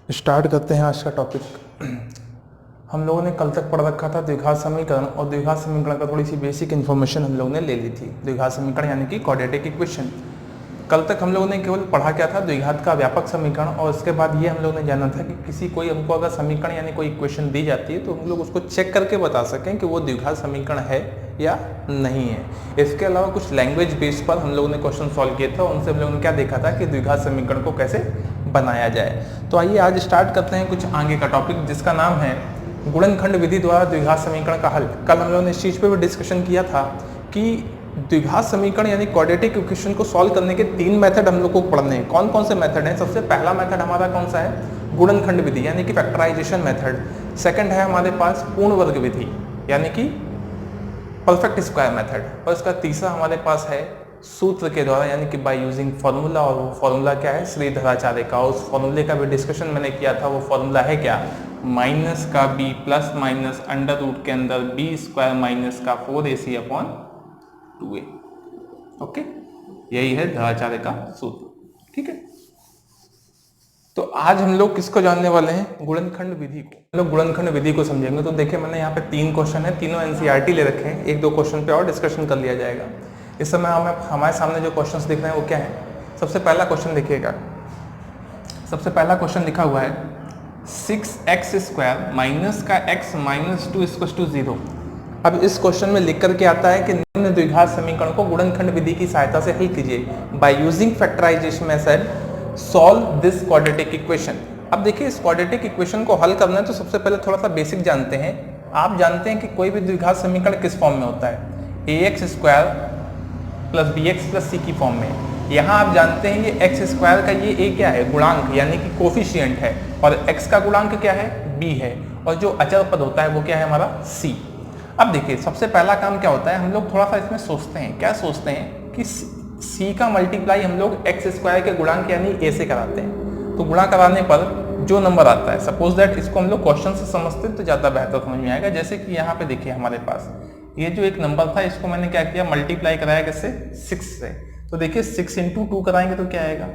Start करते हैं आज का टॉपिक। हम लोगों ने कल तक पढ़ रखा था द्विघात समीकरण, और द्विघात समीकरण का थोड़ी सी बेसिक इन्फॉर्मेशन हम लोगों ने ले ली थी। द्विघात समीकरण यानी कि क्वाड्रेटिक इक्वेशन। कल तक हम लोगों ने केवल पढ़ा क्या था, द्विघात का व्यापक समीकरण, और उसके बाद ये हम लोगों ने जाना था कि किसी कोई हमको अगर समीकरण यानी कोई इक्वेशन दी जाती है तो हम लोग उसको चेक करके बता सकें कि वो द्विघात समीकरण है या नहीं है। इसके अलावा कुछ लैंग्वेज बेस पर हम लोगों ने क्वेश्चन सॉल्व किए थे, उनसे हम लोगों ने क्या देखा था कि द्विघात समीकरण को कैसे बनाया जाए। तो आइए आज स्टार्ट करते हैं कुछ आगे का टॉपिक, जिसका नाम है गुणनखंड विधि द्वारा द्विघात समीकरण का हल। कल हम लोगों ने इस चीज़ पे भी डिस्कशन किया था कि द्विघात समीकरण यानी क्वाड्रेटिक इक्वेशन को सॉल्व करने के 3 मेथड हम लोग को पढ़ने हैं। कौन कौन से मेथड हैं? सबसे पहला मेथड हमारा कौन सा है? गुणनखंड विधि यानी कि फैक्टराइजेशन मेथड। सेकंड है हमारे पास पूर्ण वर्ग विधि यानी कि परफेक्ट स्क्वायर मेथड। और इसका तीसरा हमारे पास है सूत्र के द्वारा यानी कि बाय यूजिंग फॉर्मूला। और वो फॉर्मूला क्या है? श्रीधराचार्य का। उस फॉर्मूले का भी डिस्कशन मैंने किया था। वो फॉर्मूला है क्या? माइनस का B plus minus under root के अंदर बी स्क्वायर माइनस का 4ac अपॉन 2a। ओके, यही है धराचार्य का सूत्र। ठीक है, तो आज हम लोग किसको जानने वाले हैं? गुणनखंड विधि को। हम लोग गुणनखंड विधि को समझेंगे। तो देखिए, मैंने यहाँ पे 3 क्वेश्चन है, तीनों एनसीईआरटी ले रखे हैं। 1-2 क्वेश्चन पे और डिस्कशन कर लिया जाएगा। इस समय हमारे सामने जो क्वेश्चंस दिख रहे हैं वो क्या है? सबसे पहला क्वेश्चन देखिएगा। सबसे पहला क्वेश्चन लिखा हुआ है 6x² माइनस का x माइनस 2 इक्वल्स टू 0। अब इस क्वेश्चन में लिख करके आता है कि निम्न द्विघात समीकरण को गुणनखंड विधि की सहायता से हल कीजिए। By using factorisation method solve this quadratic equation. अब देखिए, इस क्वाड्रेटिक इक्वेशन को हल करना है तो सबसे पहले थोड़ा सा बेसिक जानते हैं। आप जानते हैं कि कोई भी द्विघात समीकरण किस फॉर्म में होता है? ax² plus bx plus c की फॉर्म में। यहाँ आप जानते हैं ये x² का ये a क्या है? गुणांक यानी कि कोफिशिएंट है, और x का गुणांक क्या है? b है, और जो अचर पद होता है वो क्या है हमारा? c। अब देखिए, सबसे पहला काम क्या होता है, हम लोग थोड़ा सा इसमें सोचते हैं। क्या सोचते हैं कि c का मल्टीप्लाई हम लोग x² के गुणांक यानी a से कराते हैं। तो गुणा कराने पर जो नंबर आता है, सपोज दैट इसको हम लोग क्वेश्चन से समझते हैं तो ज़्यादा बेहतर समझ में आएगा। जैसे कि यहाँ पे देखिए, हमारे पास ये जो एक नंबर था, इसको मैंने क्या किया? मल्टीप्लाई कराया किससे? 6 से। तो देखिए 6 × 2 कराएंगे तो क्या आएगा?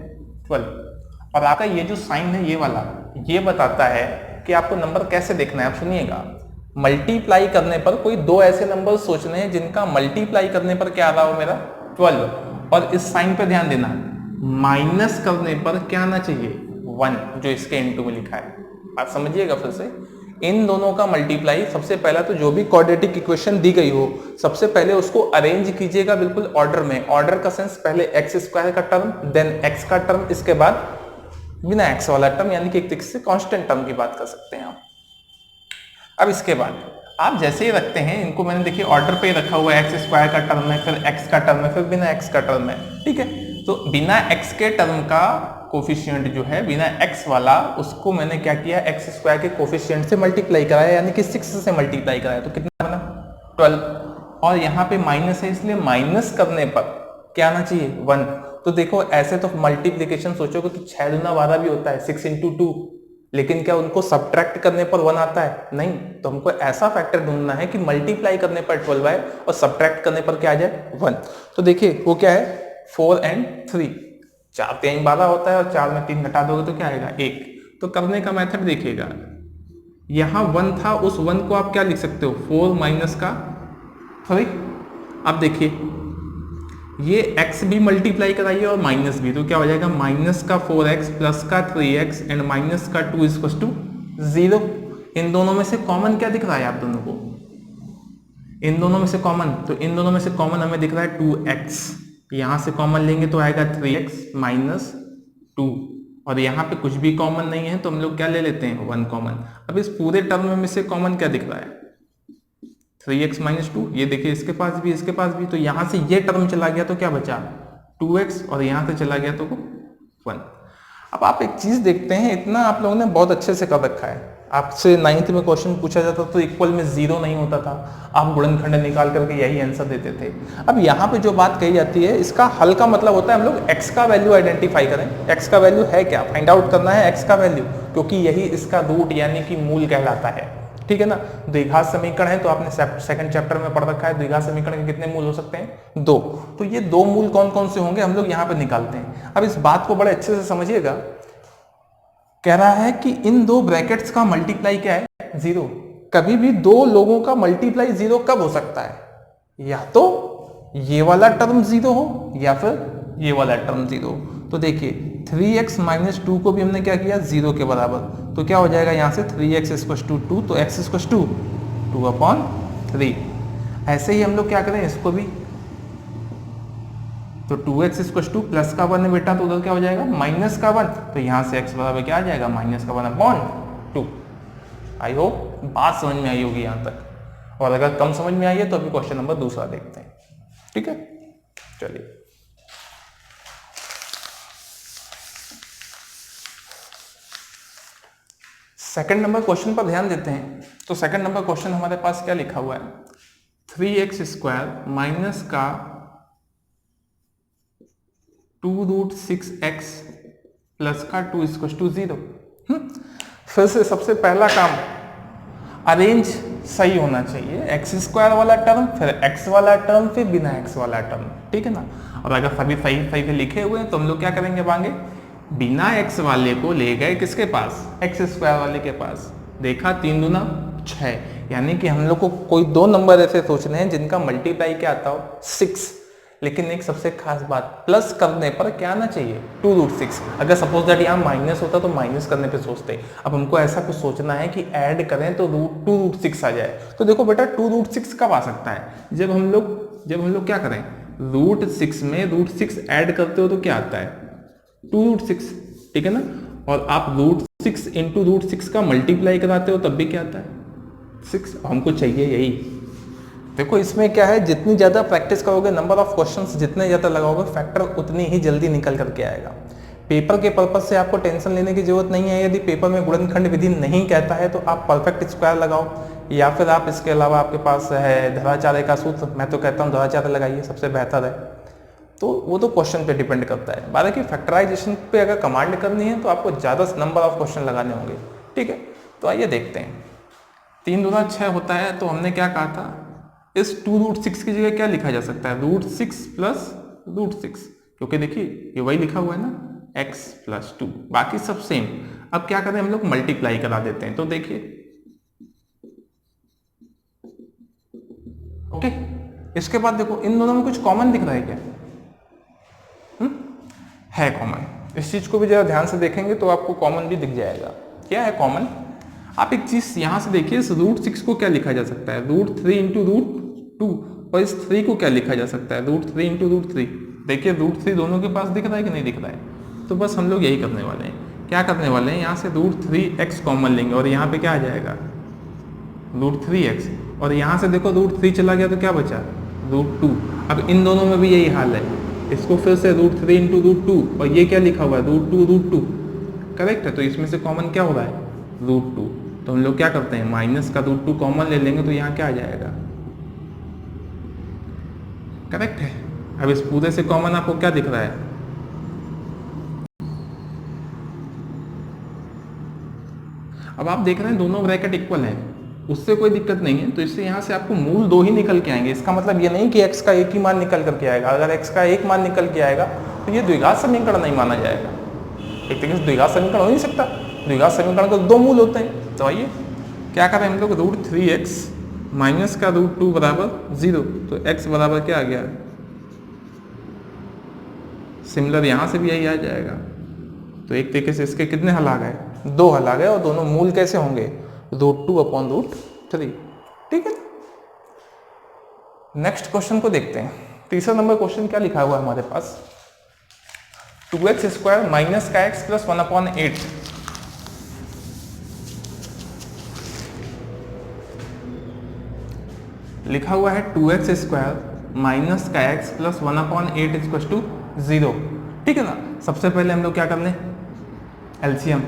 12। और आपका ये जो साइन है ये वाला, ये बताता है कि आपको नंबर कैसे देखना है। आप सुनिएगा, मल्टीप्लाई करने पर कोई 2 ऐसे नंबर सोचने हैं जिनका मल्टीप्लाई करने पर क्या आ रहा हो मेरा? 12। और इस साइन पर ध्यान देना, माइनस करने पर क्या आना चाहिए? 1, जो इसके इनटू में लिखा है। आप समझिएगा फिर से, इन दोनों का मल्टीप्लाई सबसे पहला तो जो भी क्वाड्रेटिक इक्वेशन दी गई हो, सबसे पहले उसको अरेंज कीजिएगा बिल्कुल ऑर्डर में। ऑर्डर का सेंस, पहले x² का टर्म, देन x का टर्म, इसके बाद बिना x वाला टर्म यानी कि एक तरीके से कांस्टेंट टर्म की बात कर सकते हैं आप। अब इसके बाद आप जैसे ही रखते हैं इनको, मैंने देखिए ऑर्डर पे ही रखा हुआ है। x² का टर्म है, फिर x का टर्म है, फिर बिना x का टर्म है। ठीक है, तो बिना x के टर्म का कोफिशिएंट जो है, बिना x वाला, उसको मैंने क्या किया? x² के कोफिशिएंट से मल्टीप्लाई कराया यानी कि 6 से मल्टीप्लाई कराया। तो कितना बना? 12। और यहाँ पे माइनस है, इसलिए माइनस करने पर क्या आना चाहिए? 1। तो देखो, ऐसे तो मल्टीप्लीकेशन सोचोगे तो 6 दूना 12 भी होता है, 6 × 2। लेकिन क्या उनको सब्ट्रैक्ट करने पर 1 आता है? नहीं। तो हमको ऐसा फैक्टर ढूंढना है कि मल्टीप्लाई करने पर 12 आए और सब्ट्रैक्ट करने पर क्या आ जाए? 1। तो देखिए वो क्या है? 4 और 3। 4 × 3 12 होता है, और 4 में 3 घटा दोगे तो क्या आएगा? 1। तो करने का मेथड देखिएगा, यहाँ 1 था, उस 1 को आप क्या लिख सकते हो? 4 माइनस का 3। अब देखिए, ये x भी मल्टीप्लाई कराइए और माइनस भी, तो क्या हो जाएगा? माइनस का 4x प्लस का 3x एंड माइनस का 2 इक्वल्स टू 0। इन दोनों में से कॉमन क्या दिख रहा है आप दोनों को? इन दोनों में से कॉमन, तो इन दोनों में से कॉमन हमें दिख रहा है 2x। यहां से कॉमन लेंगे तो आएगा 3x माइनस 2। और यहाँ पे कुछ भी कॉमन नहीं है तो हम लोग क्या ले लेते हैं? 1 कॉमन। अब इस पूरे टर्म में से कॉमन क्या दिख रहा है? 3x minus 2। ये देखिए, इसके पास भी, इसके पास भी। तो यहां से ये टर्म चला गया तो क्या बचा? 2x, और यहां से चला गया तो 1। अब आप एक चीज देखते हैं, इतना आप लोगों ने बहुत अच्छे से कर रखा है। आपसे 9th में क्वेश्चन पूछा जाता तो इक्वल में 0 नहीं होता था, आप गुणनखंड निकाल करके यही आंसर देते थे। अब यहाँ पे जो बात कही जाती है, इसका हल का मतलब होता है हम लोग x का वैल्यू आइडेंटिफाई करें। x का वैल्यू है क्या, फाइंड आउट करना है x का वैल्यू, क्योंकि यही इसका रूट यानी कि मूल कहलाता है। ठीक है ना। द्विघात समीकरण है तो आपने सेकंड चैप्टर में पढ़ रखा है, द्विघात समीकरण के कितने मूल हो सकते हैं? 2। तो ये 2 मूल कौन कौन से होंगे हम लोग यहाँ पे निकालते हैं। अब इस बात को बड़े अच्छे से समझिएगा, कह रहा है कि इन दो ब्रैकेट्स का मल्टीप्लाई क्या है, 0। कभी भी दो लोगों का मल्टीप्लाई 0 कब हो सकता है, या तो ये वाला टर्म 0 हो या फिर ये वाला टर्म 0। तो देखिए 3x माइनस 2 को भी हमने क्या किया 0 के बराबर, तो क्या हो जाएगा यहाँ से 3x इक्वल टू 2, तो x इक्वल टू 2/3। ऐसे ही हम लोग क्या करें इसको भी, तो 2x इक्वल टू प्लस का 1 है बेटा, तो उधर क्या हो जाएगा माइनस का 1, तो यहाँ से x बराबर क्या आ जाएगा माइनस का 1/2। आई होप बात समझ में आई होगी यहाँ तक, और अगर कम समझ में आई है तो अभी क्वेश्चन नंबर दूसरा देखते हैं। ठीक है, चलिए सेकंड नंबर क्वेश्चन पर ध्यान देते हैं। तो सेकंड नंबर क्वेश्चन हमारे पास क्या लिखा हुआ है, 3x² माइनस का 2√6x प्लस का 2 इक्वल टू 0। फिर से सबसे पहला काम, अरेंज सही होना चाहिए, x² वाला टर्म फिर x वाला टर्म फिर बिना x वाला टर्म, ठीक है ना। और अगर सभी सही सही से लिखे हुए हैं तो हम लोग क्या करेंगे, मांगे बिना x वाले को ले गए किसके पास, x² वाले के पास। देखा 3 दूना 6, यानी कि हम लोग को कोई दो नंबर ऐसे सोचने हैं जिनका मल्टीप्लाई क्या आता हो 6। लेकिन एक सबसे खास बात, प्लस करने पर क्या आना चाहिए 2√6। अगर सपोज दैट यहाँ माइनस होता तो माइनस करने पे सोचते, अब हमको ऐसा कुछ सोचना है कि ऐड करें तो 2√6 आ जाए। तो देखो बेटा 2√6 कब आ सकता है, जब हम लोग क्या करें, √6 में √6 ऐड करते हो तो क्या आता है 2√6, ठीक है ना। और आप √6 इंटू √6 का मल्टीप्लाई कराते हो तब भी क्या आता है 6। हमको चाहिए यही। देखो इसमें क्या है, जितनी ज़्यादा प्रैक्टिस करोगे, नंबर ऑफ क्वेश्चंस जितने ज़्यादा लगाओगे, फैक्टर उतनी ही जल्दी निकल करके आएगा। पेपर के पर्पज से आपको टेंशन लेने की जरूरत नहीं है। यदि पेपर में गुणनखंड विधि नहीं कहता है तो आप परफेक्ट स्क्वायर लगाओ, या फिर आप इसके अलावा आपके पास है धराचार्य का सूत्र, मैं तो कहता हूँ धराचार्य लगाइए, सबसे बेहतर है। तो वो तो क्वेश्चन पे डिपेंड करता है। बाकी फैक्टराइजेशन पे अगर कमांड करनी है तो आपको ज़्यादा नंबर ऑफ क्वेश्चन लगाने होंगे, ठीक है। तो आइए देखते हैं, 3 दूना 6 होता है, तो हमने क्या कहा था, इस 2√6 की जगह क्या लिखा जा सकता है, √6 प्लस √6, क्योंकि देखिए ये वही लिखा हुआ है ना x प्लस 2, बाकी सब सेम। अब क्या करें, हम लोग मल्टीप्लाई करा देते हैं। तो देखिए ओके, इसके बाद देखो इन दोनों में कुछ कॉमन दिख रहा है क्या, है कॉमन। इस चीज को भी जरा ध्यान से देखेंगे तो आपको कॉमन भी दिख जाएगा। क्या है कॉमन, आप एक चीज यहां से देखिए, इस √6 को क्या लिखा जा सकता है, √3 इंटू √2, और इस 3 को क्या लिखा जा सकता है, √3 इंटू √3। देखिए √3 दोनों के पास दिख रहा है कि नहीं दिख रहा है। तो बस हम लोग यही करने वाले हैं, क्या करने वाले हैं, यहाँ से √3x कॉमन लेंगे और यहाँ पे क्या आ जाएगा √3x, और यहाँ से देखो √3 चला गया तो क्या बचा √2। अब इन दोनों में भी यही हाल है, इसको फिर से √3 इंटू √2, और ये क्या लिखा हुआ है √2, करेक्ट है। तो इसमें से कॉमन क्या हो रहा है √2, तो हम लोग क्या करते हैं माइनस का √2 कॉमन ले लेंगे, तो यहाँ क्या आ जाएगा, करेक्ट है। अब इस पूरे से कॉमन आपको क्या दिख रहा है, अब आप देख रहे हैं दोनों ब्रैकेट इक्वल है, उससे कोई दिक्कत नहीं है। तो इससे यहाँ से आपको मूल 2 ही निकल के आएंगे। इसका मतलब ये नहीं कि x का एक ही मान निकल करके आएगा। अगर x का एक मान निकल के आएगा तो ये द्विघात समीकरण नहीं माना जाएगा। एक तरीके से द्विघात समीकरण हो नहीं सकता, द्विघात समीकरण के 2 मूल होते हैं। तो आइए क्या करें हम लोग, √3x माइनस का √2 बराबर 0, तो x बराबर क्या आ गया, सिमिलर यहाँ से भी यही आ जाएगा। तो एक तरीके से इसके कितने हल आ गए, 2 हल आ गए, और दोनों मूल कैसे होंगे √2/√3, ठीक है। नेक्स्ट क्वेश्चन को देखते हैं। तीसरा नंबर क्वेश्चन क्या लिखा हुआ है हमारे पास, 2x² माइनस का x प्लस 1/8। लिखा हुआ है 2x² माइनस का x प्लस 1/8 इक्वल टू 0, ठीक है ना। सबसे पहले हम लोग क्या कर लें, एलसीएम।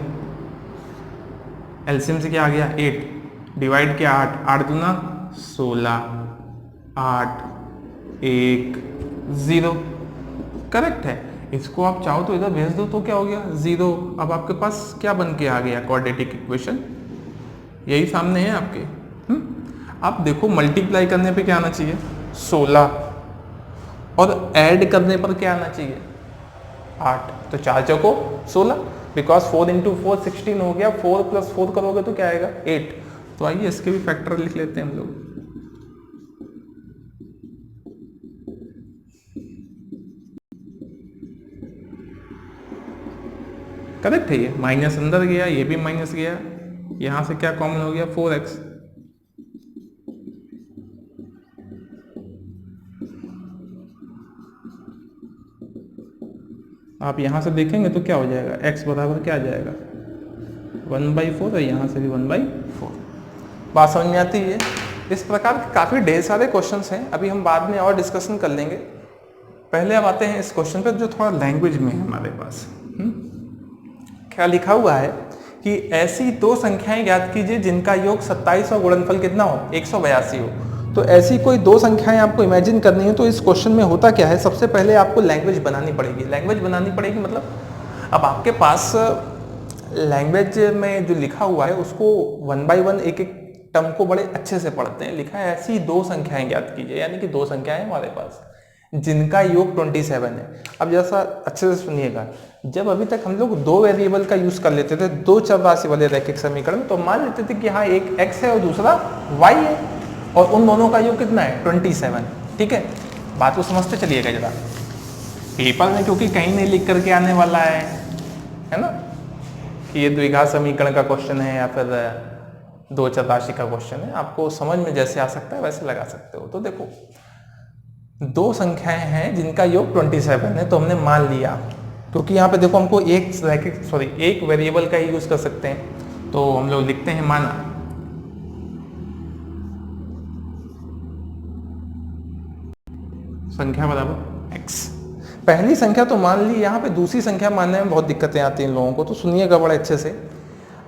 एलसीएम से क्या आ गया 8, डिवाइड किया 8 दूना 16, 8 1 0, करेक्ट है। इसको आप चाहो तो इधर भेज दो तो क्या हो गया 0। अब आपके पास क्या बन के आ गया, क्वाड्रेटिक इक्वेशन, यही सामने है आपके। आप देखो मल्टीप्लाई करने पे क्या आना चाहिए 16, और ऐड करने पर क्या आना चाहिए 8, तो 4 चौको 16। बिकॉज 4 इंटू 4 16 हो गया, 4 प्लस 4 करोगे तो क्या आएगा 8। तो आइए इसके भी फैक्टर लिख लेते हैं हम लोग। करेक्ट है, ये माइनस अंदर गया, ये भी माइनस गया, यहां से क्या कॉमन हो गया 4x। आप यहां से देखेंगे तो क्या हो जाएगा, x बराबर क्या आ जाएगा 1/4 और यहाँ से भी 1/4। बात समझ में आती है। इस प्रकार के काफ़ी ढेर सारे क्वेश्चंस हैं, अभी हम बाद में और डिस्कशन कर लेंगे। पहले अब आते हैं इस क्वेश्चन पे जो थोड़ा लैंग्वेज में है हमारे पास। क्या लिखा हुआ है कि ऐसी दो संख्याएं ज्ञात कीजिए जिनका योग 27 और गुणनफल कितना हो 182 हो। तो ऐसी कोई दो संख्याएं आपको इमेजिन करनी है। तो इस क्वेश्चन में होता क्या है, सबसे पहले आपको लैंग्वेज बनानी पड़ेगी। लैंग्वेज बनानी पड़ेगी मतलब अब आपके पास लैंग्वेज में जो लिखा हुआ है उसको 1 by 1 एक एक टर्म को बड़े अच्छे से पढ़ते हैं। लिखा है ऐसी दो संख्याएं ज्ञात कीजिए, यानी कि दो संख्याएं हमारे पास जिनका योग 27 है। अब जैसा अच्छे से सुनिएगा, जब अभी तक हम लोग दो वेरिएबल का यूज कर लेते थे दो चर राशि वाले रैखिक समीकरण में, तो मान लेते थे कि हाँ एक x है और दूसरा y है और उन दोनों का योग कितना है 27। ठीक है, बात को समझते चलिएगा जरा। पेपर में क्योंकि कहीं नहीं लिख करके आने वाला है ना, कि ये द्विघात समीकरण का क्वेश्चन है या फिर दो चर राशि का क्वेश्चन है, आपको समझ में जैसे आ सकता है वैसे लगा सकते हो। तो देखो दो संख्याएं हैं जिनका योग 27 है, तो हमने मान लिया क्योंकि यहाँ पे देखो हमको एक वेरिएबल का ही यूज कर सकते हैं, तो हम लोग लिखते हैं माना संख्या बराबर x। पहली संख्या तो मान ली, यहाँ पे दूसरी संख्या मानने में बहुत दिक्कतें आती हैं इन लोगों को, तो सुनिएगा बड़े अच्छे से।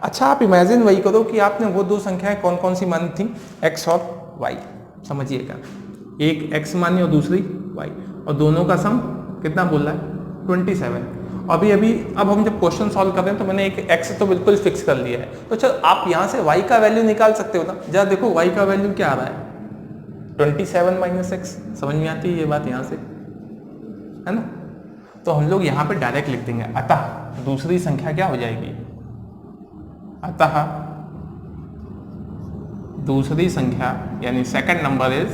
अच्छा आप इमेजिन वही करो कि आपने वो दो संख्याएं कौन कौन सी मानी थी, x और y। समझिएगा, एक x मानी और दूसरी y, और दोनों का सम कितना बोल रहा है 27। अब हम जब क्वेश्चन सॉल्व कर रहे हैं तो मैंने एक x तो बिल्कुल फिक्स कर लिया है। तो चल आप यहाँ से y का वैल्यू निकाल सकते हो ना। जरा देखो y का वैल्यू क्या आ रहा है 27 माइनस x। समझ में आती है ये बात यहाँ से, है ना। तो हम लोग यहाँ पे डायरेक्ट लिख देंगे, अतः दूसरी संख्या क्या हो जाएगी, अतः दूसरी संख्या यानी second number is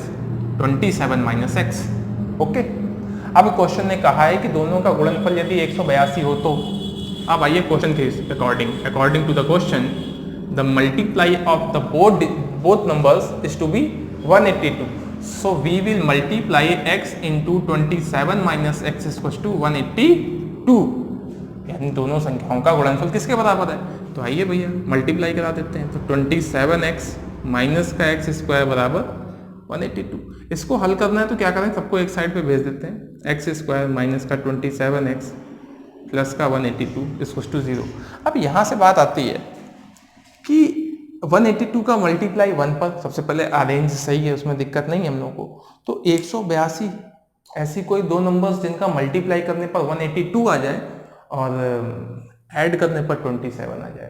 27 minus x। Okay, अब क्वेश्चन ने कहा है कि दोनों का गुणनफल यदि 182 हो तो अब आइए क्वेश्चन के according to the question the multiply of the both numbers is to be 182। So we will multiply x into 27 minus x is equals to 182, यानी दोनों संख्याओं का गुणनफल किसके बराबर है। तो आइए भैया मल्टीप्लाई करा देते हैं। तो 27x माइनस का x स्क्वायर बराबर 182। इसको हल करना है तो क्या करें, सबको एक साइड पे भेज देते हैं। x स्क्वायर माइनस का 27x प्लस का 182 इक्वल्स टू 0। अब यहाँ से बात आती है कि 182 का मल्टीप्लाई 1 पर, सबसे पहले अरेंज सही है, उसमें दिक्कत नहीं है हम लोगों को। तो 182 ऐसी कोई दो नंबर्स जिनका मल्टीप्लाई करने पर 182 आ जाए और ऐड करने पर 27 आ जाए।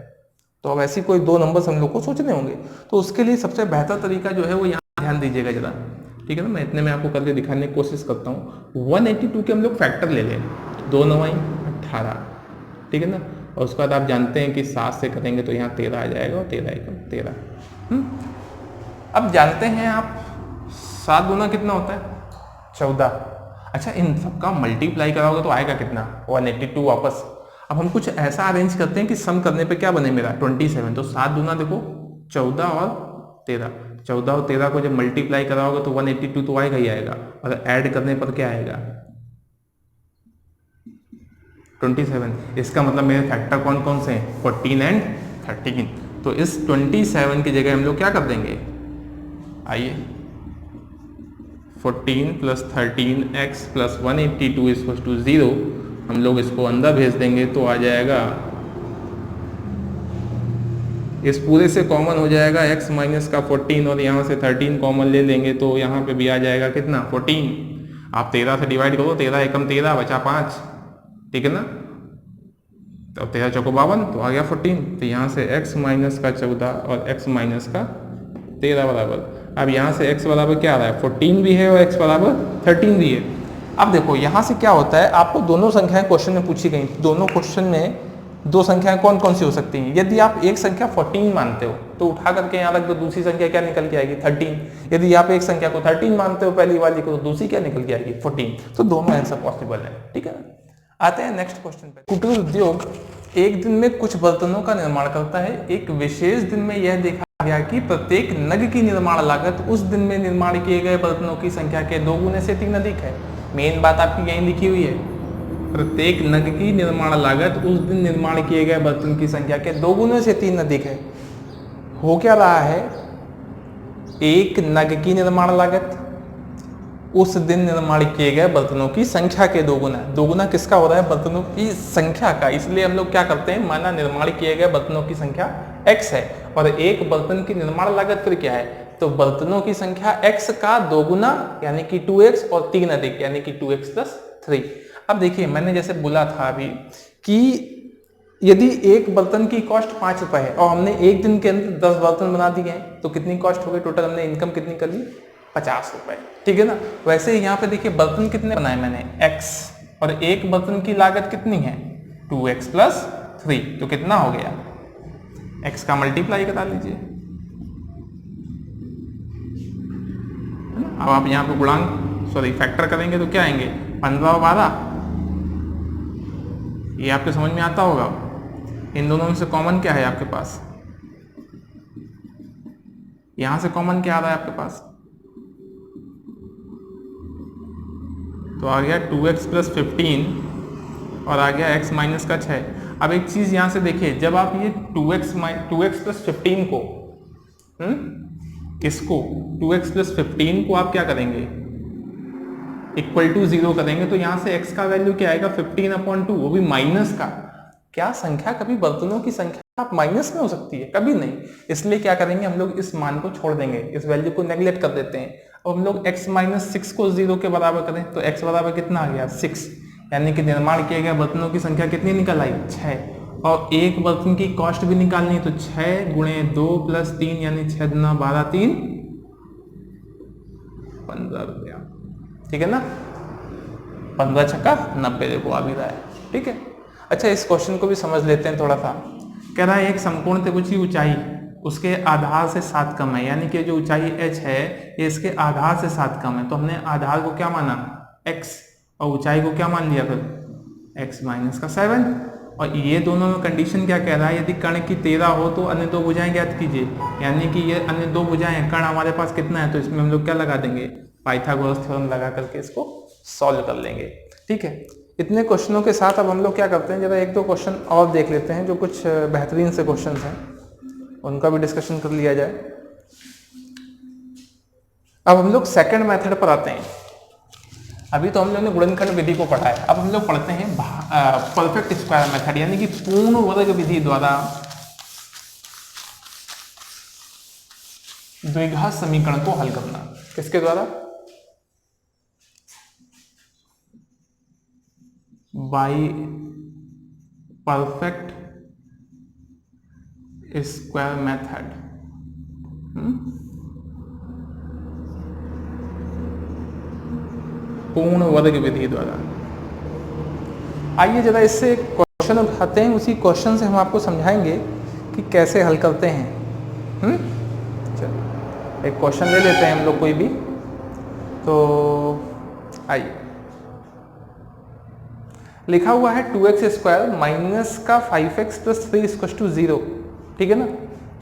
तो अब ऐसी कोई दो नंबर्स हम लोग को सोचने होंगे। तो उसके लिए सबसे बेहतर तरीका जो है वो यहाँ ध्यान दीजिएगा जरा, ठीक है ना। मैं इतने में आपको करके दिखाने की कोशिश करता हूँ। 182 के हम लोग फैक्टर ले लें, 2 9 18, ठीक है ना। और उसके बाद आप जानते हैं कि 7 से करेंगे तो यहाँ 13 आ जाएगा और 13 एकम 13। अब जानते हैं आप 7 गुना कितना होता है 14। अच्छा इन सबका मल्टीप्लाई कराओगे तो आएगा कितना 182 वापस। अब हम कुछ ऐसा अरेंज करते हैं कि सम करने पे क्या बने मेरा 27। तो 7 गुना देखो 14 और 13, 14 और 13 को जब मल्टीप्लाई कराओगे तो 182 तो आएगा ही आएगा, और ऐड करने पर क्या आएगा 27। इसका मतलब मेरे फैक्टर कौन कौन से हैं 14 एंड 13। तो इस 27 की जगह हम लोग क्या कर देंगे, आइए 14 plus 13x plus 182 equals to 0 हम लोग इसको अंदर भेज देंगे तो आ जाएगा, इस पूरे से कॉमन हो जाएगा x माइनस का 14 और यहाँ से 13 कॉमन ले लेंगे तो यहाँ पे भी आ जाएगा कितना 14। आप 13 से डिवाइड करो, 13 एकम 13 बचा 5, ठीक है ना। तो 13 चौको 52 तो आ गया 14। तो यहाँ से x माइनस का 14 और x माइनस का 13 बराबर, अब यहाँ से x बराबर क्या आ रहा है 14 भी है और x बराबर 13 भी है। अब देखो यहाँ से क्या होता है, आपको दोनों संख्याएं क्वेश्चन में पूछी गई, दोनों क्वेश्चन में दो संख्याएं कौन कौन सी हो सकती हैं? यदि आप एक संख्या 14 मानते हो तो उठा करके यहाँ रख दो, दूसरी संख्या क्या निकल के आएगी? 13। यदि आप एक संख्या को 13 मानते हो पहली वाली को, तो दूसरी क्या निकल के आएगी? 14। तो दोनों आंसर पॉसिबल है, ठीक है ना। आते हैं नेक्स्ट क्वेश्चन पे। कुटीर उद्योग एक दिन में कुछ बर्तनों का निर्माण करता है। एक विशेष दिन में यह देखा गया कि प्रत्येक नग की निर्माण लागत उस दिन में निर्माण किए गए बर्तनों की संख्या के 2 गुने से 3 अधिक है। मेन बात आपकी यही लिखी हुई है, प्रत्येक नग की निर्माण लागत उस दिन निर्माण किए गए बर्तन की संख्या के 2 गुने से 3 अधिक है। हो क्या रहा है? एक नग की निर्माण लागत उस दिन निर्माण किए गए बर्तनों की संख्या के 2 गुना। 2 गुना किसका हो रहा है? बर्तनों की संख्या का। इसलिए हम लोग क्या करते हैं, माना निर्माण किए गए बर्तनों की संख्या x है और एक बर्तन की निर्माण लागत फिर क्या है? तो बर्तनों की संख्या x का 2 गुना यानी कि 2x और 3 अधिक यानी कि 2x + 3। अब देखिए मैंने जैसे बोला था अभी कि यदि एक बर्तन की कॉस्ट 5 रुपए है और हमने एक दिन के अंदर 10 बर्तन बना दिए हैं तो कितनी कॉस्ट हो गई? टोटल हमने इनकम कितनी कर ली? 50 रुपए, ठीक है ना। वैसे यहाँ पे देखिए बर्तन कितने बनाए मैंने? x, और एक बर्तन की लागत कितनी है? 2x + 3। तो कितना हो गया? x का मल्टीप्लाई करा लीजिए। अब आप यहाँ पे गुणांक फैक्टर करेंगे तो क्या आएंगे? 15 और 12। ये आपके समझ में आता होगा। इन दोनों में से कॉमन क्या है आपके पास? यहां से कॉमन क्या आ रहा है आपके पास? तो आ गया 2x + 15 और आ गया x - का 6। अब एक चीज यहां से देखिए, जब आप ये 2x + 15 को इसको 2x + 15 को आप क्या करेंगे? = 0 करेंगे तो यहां से x का वैल्यू क्या आएगा? 15/2, वो भी माइनस का। क्या संख्या कभी बर्तनों की संख्या आप माइनस में हो सकती है? कभी नहीं। इसलिए क्या करेंगे हम लोग? इस मान को छोड़ देंगे, इस वैल्यू को नेगलेक्ट कर देते हैं। अब हम लोग x - 6 को 0 के बराबर करें तो x बराबर कितना आ गया? 6। यानी कि निर्माण किए गए बर्तनों की संख्या कितनी निकल आई? 6। और एक बर्तन की कॉस्ट भी निकालनी है तो 6 × 2 + 3 यानी 6 × 12 3 15 रुपया, ठीक है ना। 15 छक्का 90 देखो आ भी रहा है, ठीक है। अच्छा इस क्वेश्चन को भी समझ लेते हैं थोड़ा सा। कह रहा है एक समकोण त्रिभुज की ऊंचाई उसके आधार से 7 कम है, यानी कि जो ऊंचाई h है ये इसके आधार से 7 कम है। तो हमने आधार को क्या माना? x, और ऊंचाई को क्या मान लिया? फिर x - का 7। और ये दोनों में कंडीशन क्या कह रहा है? यदि कर्ण की 13 हो तो अन्य 2 भुजाएं ज्ञात कीजिए। यानी कि ये अन्य 2 भुजाएं हैं, कर्ण हमारे पास कितना है? तो इसमें हम लोग क्या लगा देंगे? पाइथागोरस थ्योरम लगा करके इसको सॉल्व कर लेंगे, ठीक है। इतने क्वेश्चनों के साथ अब हम लोग क्या करते हैं, जरा 1-2 क्वेश्चन और देख लेते हैं जो कुछ बेहतरीन से क्वेश्चन हैं, उनका भी डिस्कशन कर लिया जाए। अब हम लोग सेकंड मेथड पर आते हैं। अभी तो हम लोगों ने गुणनखंड विधि को पढ़ा है, अब हम लोग पढ़ते हैं परफेक्ट स्क्वायर मेथड, यानी कि पूर्ण वर्ग विधि द्वारा द्विघात समीकरण को हल करना। किसके द्वारा? By perfect square method. पूर्ण वर्ग विधि द्वारा। आइए जरा इससे क्वेश्चन उठाते हैं, उसी क्वेश्चन से हम आपको समझाएंगे कि कैसे हल करते हैं। चलो एक क्वेश्चन ले लेते हैं हम लोग कोई भी। तो आइए, लिखा हुआ है 2x² - का 5x + 3 = 0, ठीक है ना।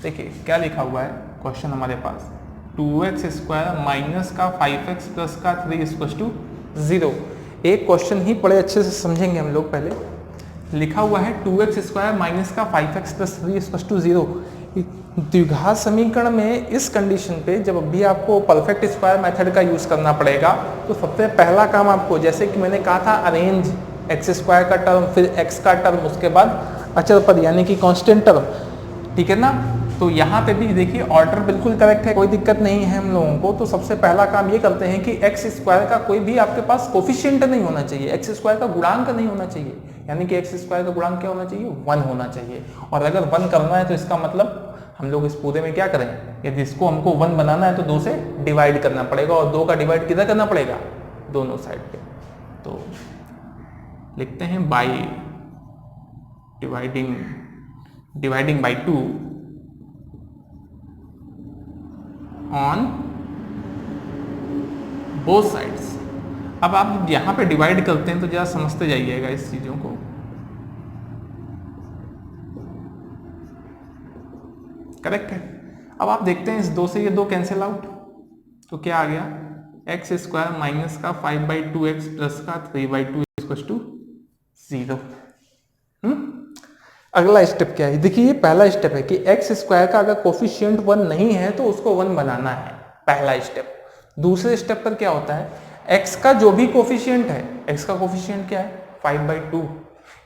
देखिए क्या लिखा हुआ है क्वेश्चन हमारे पास, 2x² - का 5x + का 3 = 0। एक क्वेश्चन ही बड़े अच्छे से समझेंगे हम लोग। पहले लिखा हुआ है 2x² - का 5x + 3 = 0। द्विघात समीकरण में इस कंडीशन पे जब भी आपको परफेक्ट स्क्वायर मेथड का यूज करना पड़ेगा तो सबसे पहला काम आपको, जैसे कि मैंने कहा था, अरेंज x² का टर्म, फिर x का टर्म, उसके बाद अचर पद यानी कि कांस्टेंट टर्म, ठीक है ना। तो यहाँ पे भी देखिए ऑर्डर बिल्कुल करेक्ट है, कोई दिक्कत नहीं है हम लोगों को। तो सबसे पहला काम ये करते हैं कि x² का कोई भी आपके पास कोफिशिएंट नहीं होना चाहिए, x² का गुणांक नहीं होना चाहिए, यानी कि x² का गुणांक क्या होना चाहिए? 1 होना चाहिए। और अगर 1 करना है तो इसका मतलब हम लोग इस पूरे में क्या करें, यदि इसको हमको 1 बनाना है तो 2 से डिवाइड करना पड़ेगा, और 2 का डिवाइड किधर करना पड़ेगा? दोनों साइड पे। तो लिखते हैं by dividing by 2 on both sides. अब आप यहां पे डिवाइड करते हैं तो जरा समझते जाइएगा इस चीजों को। करेक्ट है। अब आप देखते हैं इस 2 से ये 2 कैंसिल आउट, तो क्या आ गया, एक्स स्क्वायर माइनस का 5/2x प्लस का 3/2 इक्वल्स टू 0। अगला स्टेप क्या है, देखिए ये पहला स्टेप है कि एक्स स्क्वायर का अगर कोफिशिएंट 1 नहीं है तो उसको 1 बनाना है, पहला स्टेप। दूसरे स्टेप पर क्या होता है, एक्स का जो भी कोफिशिएंट है, एक्स का कोफिशिएंट क्या है 5/2,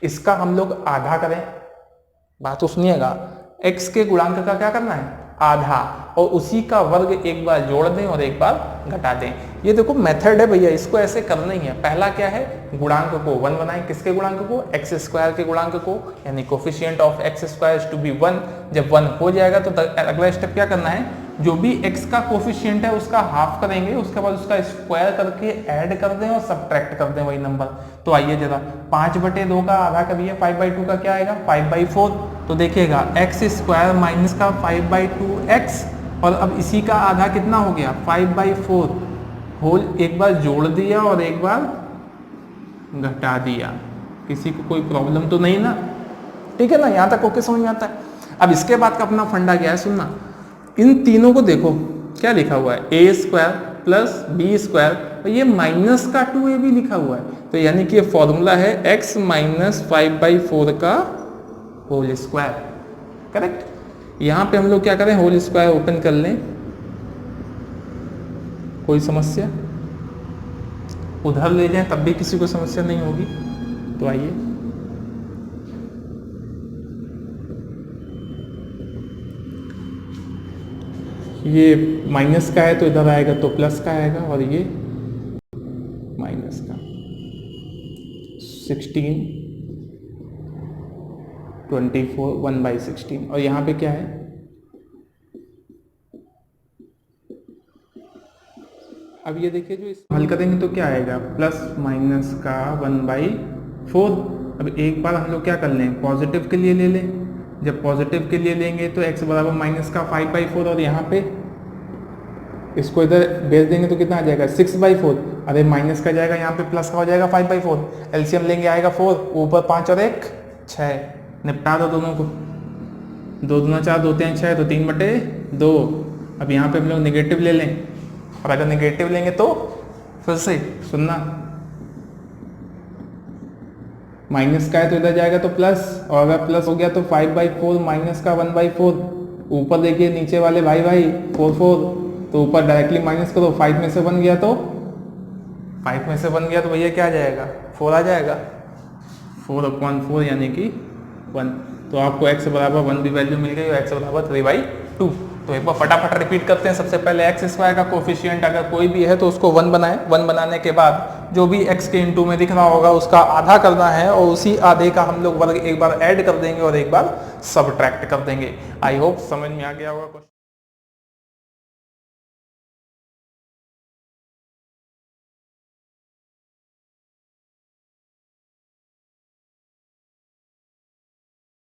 इसका हम लोग आधा करें, बात तो सुनिएगा, एक्स के गुणांक का क्या करना है आधा, और उसी का वर्ग एक बार जोड़ दें और एक बार घटा दें। ये देखो मेथड है भैया, इसको ऐसे करना ही है। पहला क्या है, गुणांक को 1 बनाएं, किसके गुणांक को, एक्स स्क्वायर के गुणांक को, यानी coefficient of X square is to be 1। जब 1 हो जाएगा तो अगला स्टेप क्या करना है, जो भी एक्स का कोफिशिएंट है उसका हाफ करेंगे, उसके बाद उसका स्क्वायर करके ऐड कर दें और सब्ट्रैक्ट कर दें वही नंबर। तो आइए जरा 5/2 का आधा कभी है 5/2 का क्या आएगा 5/4। तो देखिएगा एक्स स्क्वायर माइनस का 5/2x, और अब इसी का आधा कितना हो गया 5/4 होल, एक बार जोड़ दिया और एक बार घटा दिया। किसी को कोई प्रॉब्लम तो नहीं ना, ठीक है ना, यहां तक ओके समझ में आता है। अब इसके बाद का अपना फंडा क्या है, सुनना, इन तीनों को देखो क्या लिखा हुआ है, ए स्क्वायर प्लस बी स्क्वायर, और ये माइनस का 2a भी लिखा हुआ है, तो यानी कि ये फॉर्मूला है x माइनस 5/4 का होल स्क्वायर। करेक्ट। यहां पे हम लोग क्या करें, होल स्क्वायर ओपन कर लें, कोई समस्या, उधर ले जाएं तब भी किसी को समस्या नहीं होगी। तो आइए ये माइनस का है तो इधर आएगा तो प्लस का आएगा, और ये माइनस का 16 24 1/16, और यहाँ पे क्या है, अब ये देखिए जो इस हल करेंगे तो क्या आएगा, प्लस माइनस का 1/4। अब एक बार हम लोग क्या कर लें, पॉजिटिव के लिए ले लें। जब पॉजिटिव के लिए लेंगे तो x बराबर माइनस का 5/4, और यहाँ पे इसको इधर भेज देंगे तो कितना आ जाएगा 6/4। अरे माइनस का जाएगा यहाँ पे प्लस का हो जाएगा 5/4, एलसीएम लेंगे आएगा 4, ऊपर 5 और 1 6, निपटा दो दोनों को, 2 दूना 4 2 3 6, तो 3/2। अब यहाँ पे हम लोग निगेटिव ले लें, और अगर निगेटिव लेंगे तो फिर से सुनना, माइनस का है तो इधर जाएगा तो प्लस, और अगर प्लस हो गया तो 5/4 माइनस का 1/4, ऊपर देखिए नीचे वाले भाई 4 तो ऊपर डायरेक्टली माइनस करो, 5 में से 1 गया तो 5 में से 1 गया तो भैया क्या आ जाएगा 4 आ जाएगा, 4/4 यानी कि 1। तो आपको x बराबर 1 भी वैल्यू मिल गई और x बराबर 3/2। तो एक बार फटाफट रिपीट करते हैं। सबसे पहले एक्स स्क्वायर का कोफिशिएंट अगर कोई भी है तो उसको 1 बनाएं। 1 बनाने के बाद जो भी x के इनटू में दिख रहा होगा उसका आधा करना है, और उसी आधे का हम लोग वर्ग एक बार ऐड कर देंगे और एक बार सबट्रैक्ट कर देंगे। आई होप समझ में आ गया होगा।